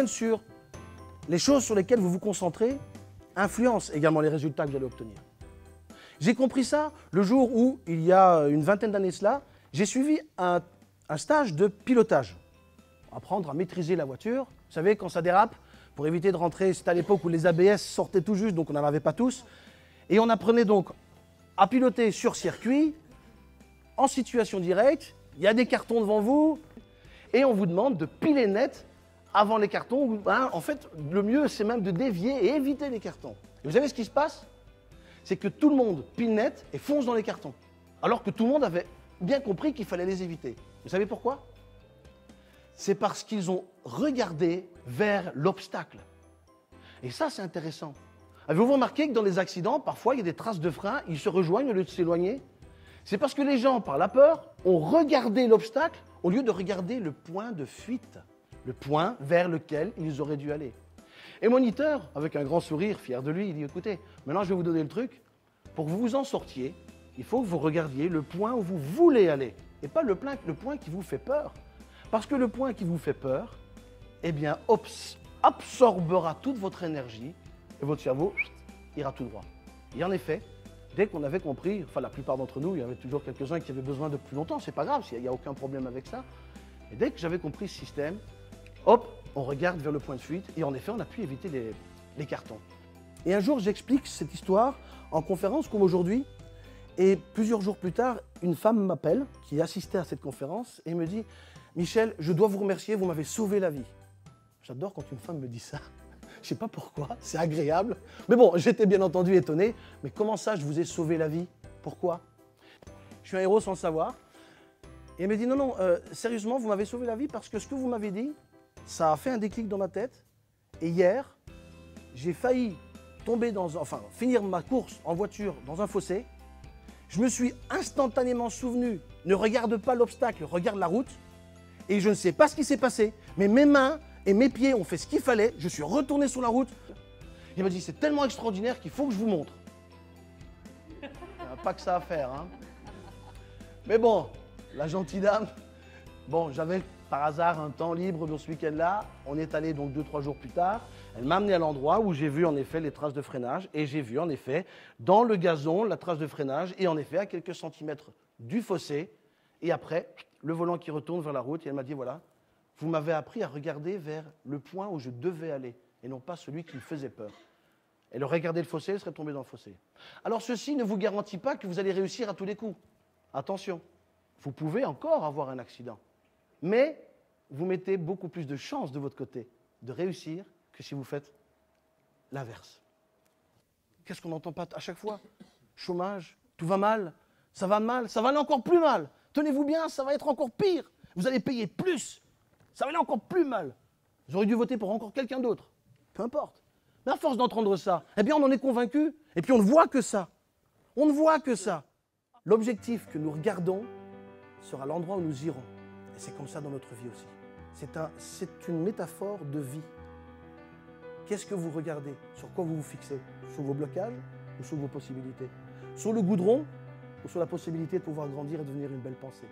tiennent sur les choses sur lesquelles vous vous concentrez, influencent également les résultats que vous allez obtenir. J'ai compris ça le jour où, il y a une vingtaine d'années cela, j'ai suivi un stage de pilotage. Apprendre à maîtriser la voiture. Vous savez, quand ça dérape, pour éviter de rentrer, c'était à l'époque où les ABS sortaient tout juste, donc on n'en avait pas tous. Et on apprenait donc à piloter sur circuit, en situation directe, il y a des cartons devant vous, et on vous demande de piler net avant les cartons. En fait, le mieux, c'est même de dévier et éviter les cartons. Et vous savez ce qui se passe? C'est que tout le monde pile net et fonce dans les cartons. Alors que tout le monde avait bien compris qu'il fallait les éviter. Vous savez pourquoi? C'est parce qu'ils ont regardé vers l'obstacle. Et ça, c'est intéressant. Avez-vous remarqué que dans les accidents, parfois, il y a des traces de frein, ils se rejoignent au lieu de s'éloigner? C'est parce que les gens, par la peur, ont regardé l'obstacle au lieu de regarder le point de fuite, le point vers lequel ils auraient dû aller. Et mon moniteur, avec un grand sourire, fier de lui, il dit « Écoutez, maintenant je vais vous donner le truc. Pour que vous vous en sortiez, il faut que vous regardiez le point où vous voulez aller, et pas le point qui vous fait peur. Parce que le point qui vous fait peur, eh bien, absorbera toute votre énergie, et votre cerveau ira tout droit. » Et en effet, dès qu'on avait compris, enfin la plupart d'entre nous, il y avait toujours quelques-uns qui avaient besoin de plus longtemps, c'est pas grave, il n'y a aucun problème avec ça. Et dès que j'avais compris ce système, hop, on regarde vers le point de fuite, et en effet, on a pu éviter les cartons. Et un jour, j'explique cette histoire en conférence comme aujourd'hui, et plusieurs jours plus tard, une femme m'appelle, qui assistait à cette conférence, et me dit « Michel, je dois vous remercier, vous m'avez sauvé la vie. » J'adore quand une femme me dit ça. Je ne sais pas pourquoi, c'est agréable. Mais bon, j'étais bien entendu étonné. Mais comment ça, je vous ai sauvé la vie? Pourquoi? Je suis un héros sans le savoir. Et elle me dit, non, non, sérieusement, vous m'avez sauvé la vie parce que ce que vous m'avez dit, ça a fait un déclic dans ma tête. Et hier, j'ai failli finir ma course en voiture dans un fossé. Je me suis instantanément souvenu, ne regarde pas l'obstacle, regarde la route. Et je ne sais pas ce qui s'est passé, mais mes mains et mes pieds ont fait ce qu'il fallait. Je suis retourné sur la route. Il m'a dit, c'est tellement extraordinaire qu'il faut que je vous montre. Il n'y a pas que ça à faire, hein. Mais bon, la gentille dame, bon, j'avais par hasard un temps libre dans ce week-end-là. On est allé donc 2-3 jours plus tard. Elle m'a amené à l'endroit où j'ai vu en effet les traces de freinage. Et j'ai vu en effet dans le gazon la trace de freinage. Et en effet à quelques centimètres du fossé. Et après, le volant qui retourne vers la route. Et elle m'a dit, voilà, vous m'avez appris à regarder vers le point où je devais aller, et non pas celui qui me faisait peur. Elle aurait regardé le fossé, elle serait tombée dans le fossé. Alors ceci ne vous garantit pas que vous allez réussir à tous les coups. Attention, vous pouvez encore avoir un accident, mais vous mettez beaucoup plus de chances de votre côté de réussir que si vous faites l'inverse. Qu'est-ce qu'on n'entend pas à chaque fois? Chômage, tout va mal, ça va aller encore plus mal. Tenez-vous bien, ça va être encore pire. Vous allez payer plus. Ça va aller encore plus mal. Vous auriez dû voter pour encore quelqu'un d'autre. Peu importe. Mais à force d'entendre ça, eh bien on en est convaincu. Et puis on ne voit que ça. On ne voit que ça. L'objectif que nous regardons sera l'endroit où nous irons. Et c'est comme ça dans notre vie aussi. C'est une métaphore de vie. Qu'est-ce que vous regardez? Sur quoi vous vous fixez? Sur vos blocages ou sur vos possibilités? Sur le goudron ou sur la possibilité de pouvoir grandir et devenir une belle pensée?